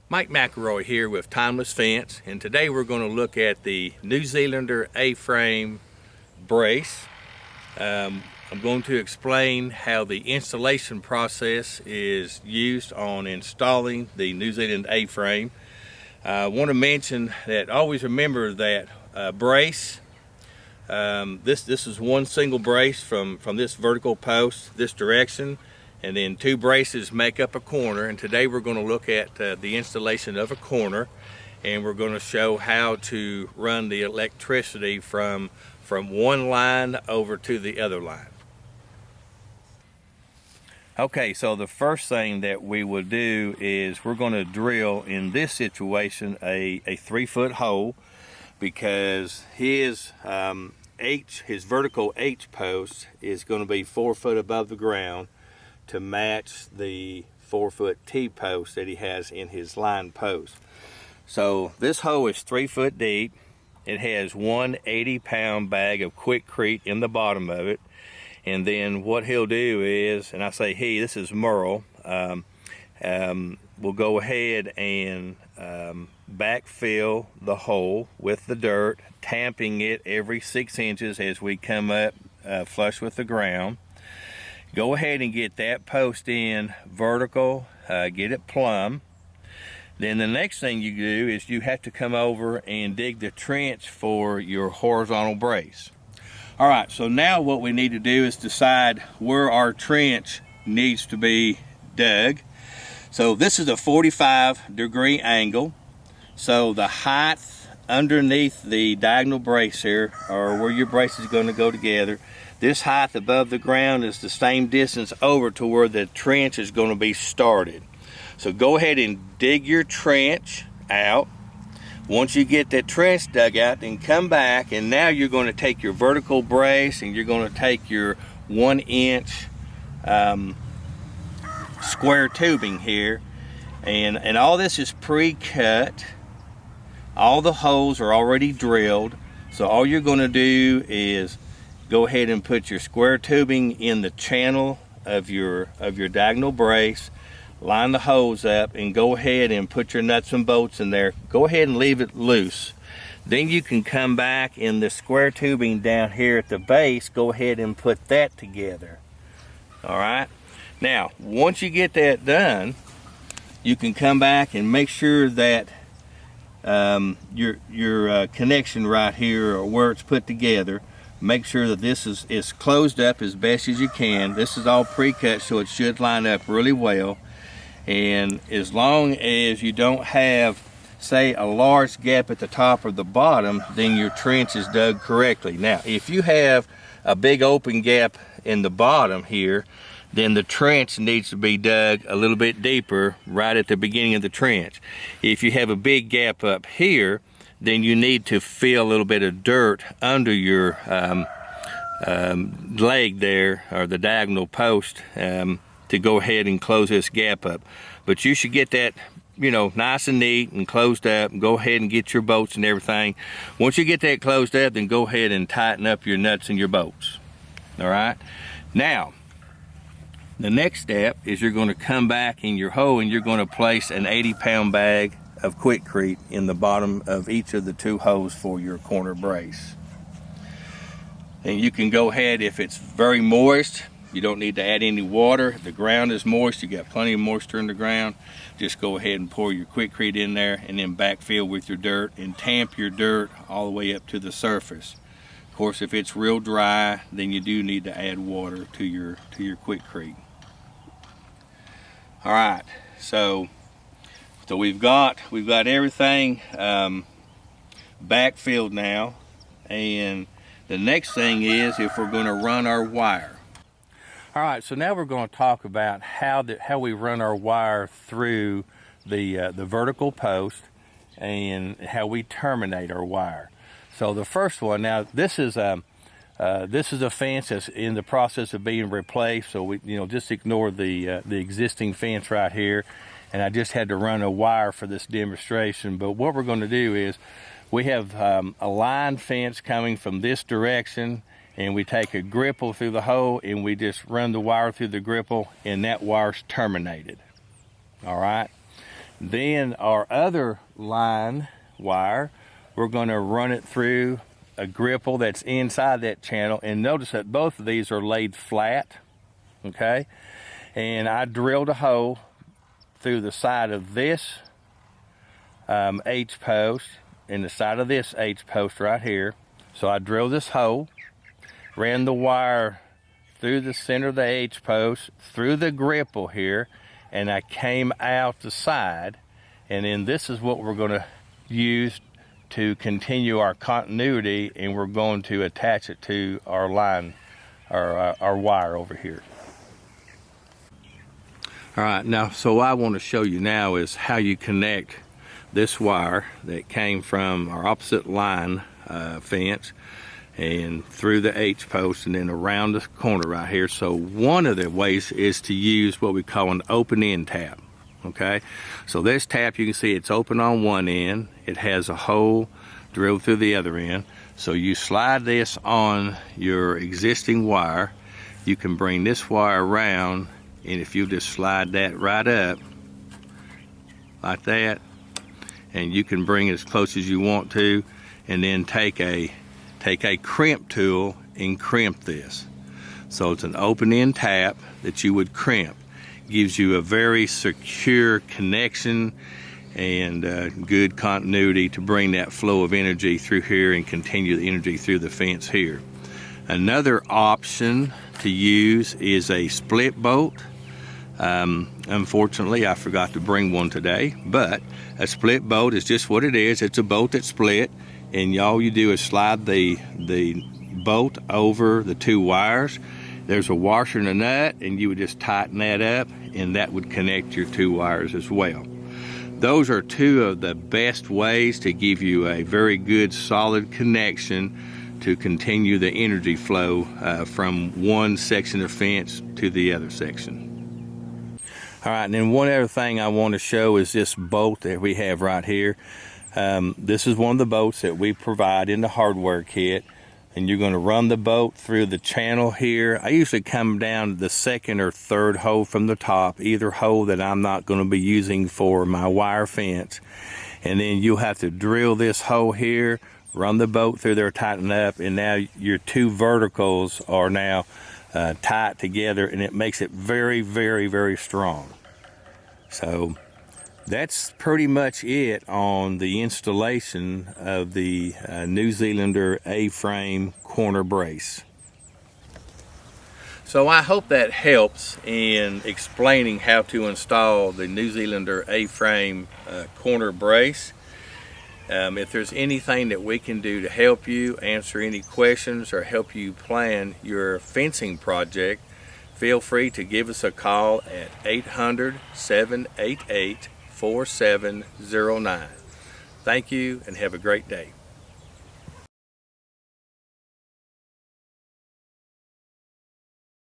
Mike McElroy here with Timeless Fence, and today we're going to look at the New Zealander A-frame brace. I'm going to explain how the installation process is used on installing the New Zealand A-frame. I want to mention that always remember that brace, this is one single brace from this vertical post this direction, and then two braces make up a corner. And today we're going to look at the installation of a corner, and we're going to show how to run the electricity from one line over to the other line. Okay, so the first thing that we will do is we're going to drill, in this situation, a 3-foot hole, because his vertical H post is going to be 4 foot above the ground to match the 4-foot T post that he has in his line post. So this hole is 3 foot deep. It has one 80-pound bag of Quikrete in the bottom of it. And then what he'll do is, and I say he, this is Merle, we'll go ahead and backfill the hole with the dirt, tamping it every 6 inches as we come up flush with the ground. Go ahead and get that post in vertical, get it plumb. Then the next thing you do is you have to come over and dig the trench for your horizontal brace. All right, so now what we need to do is decide where our trench needs to be dug. So this is a 45-degree angle. So the height underneath the diagonal brace here, or where your brace is going to go together, this height above the ground is the same distance over to where the trench is going to be started. So go ahead and dig your trench out. Once you get that trench dug out, then come back, and now you're going to take your vertical brace and you're going to take your 1-inch square tubing here, and all this is pre-cut. All the holes are already drilled, so all you're going to do is go ahead and put your square tubing in the channel of your diagonal brace, line the holes up, and go ahead and put your nuts and bolts in there. Go ahead and leave it loose. Then you can come back in the square tubing down here at the base, go ahead and put that together. All right, now once you get that done, you can come back and make sure that your connection right here, or where it's put together, make sure that this is closed up as best as you can. This is all pre-cut, so it should line up really well. And as long as you don't have, say, a large gap at the top or the bottom, then your trench is dug correctly. Now, if you have a big open gap in the bottom here, then the trench needs to be dug a little bit deeper right at the beginning of the trench. If you have a big gap up here, then you need to fill a little bit of dirt under your leg there, or the diagonal post, to go ahead and close this gap up. But you should get that, nice and neat and closed up, and go ahead and get your bolts and everything. Once you get that closed up, then go ahead and tighten up your nuts and your bolts. All right, now the next step is you're going to come back in your hole and you're going to place an 80-pound bag of Quikrete in the bottom of each of the two holes for your corner brace. And you can go ahead, if it's very moist, you don't need to add any water. If the ground is moist, you got plenty of moisture in the ground, just go ahead and pour your Quikrete in there, and then backfill with your dirt and tamp your dirt all the way up to the surface. Of course, if it's real dry, then you do need to add water to your Quikrete. All right, so we've got everything backfilled now, and the next thing is if we're going to run our wire. All right, so now we're going to talk about how we run our wire through the vertical post, and how we terminate our wire. So the first one, now this is a fence that's in the process of being replaced. So we just ignore the existing fence right here, and I just had to run a wire for this demonstration. But what we're going to do is we have a line fence coming from this direction, and we take a gripple through the hole and we just run the wire through the gripple, and that wire's terminated. All right. Then our other line wire, we're going to run it through a gripple that's inside that channel, and notice that both of these are laid flat, okay? And I drilled a hole through the side of this H post and the side of this H post right here. So I drilled this hole, ran the wire through the center of the H post, through the gripple here, and I came out the side, and then this is what we're going to use to continue our continuity, and we're going to attach it to our line, our wire over here. All right, now, so what I want to show you now is how you connect this wire that came from our opposite line fence and through the H post and then around the corner right here. So one of the ways is to use what we call an open end tap, okay? So this tap, you can see it's open on one end. It has a hole drilled through the other end. So you slide this on your existing wire. You can bring this wire around, and if you just slide that right up like that, and you can bring it as close as you want to, and then take a crimp tool and crimp this. So it's an open end tap that you would crimp. Gives you a very secure connection and good continuity to bring that flow of energy through here and continue the energy through the fence here. Another option to use is a split bolt. Unfortunately, I forgot to bring one today, but a split bolt is just what it is. It's a bolt that's split, and all you do is slide the bolt over the two wires. There's a washer and a nut, and you would just tighten that up, and that would connect your two wires as well. Those are two of the best ways to give you a very good solid connection to continue the energy flow from one section of fence to the other section. All right, and then one other thing I want to show is this bolt that we have right here. This is one of the bolts that we provide in the hardware kit, and you're going to run the bolt through the channel here. I usually come down the second or third hole from the top, either hole that I'm not going to be using for my wire fence, and then you'll have to drill this hole here, run the bolt through there, tighten up, and now your two verticals are now tight together, and it makes it very, very, very strong. So that's pretty much it on the installation of the New Zealander A-frame corner brace. So I hope that helps in explaining how to install the New Zealander A-frame corner brace. If there's anything that we can do to help you, answer any questions, or help you plan your fencing project, feel free to give us a call at 800-788-4709. Thank you, and have a great day.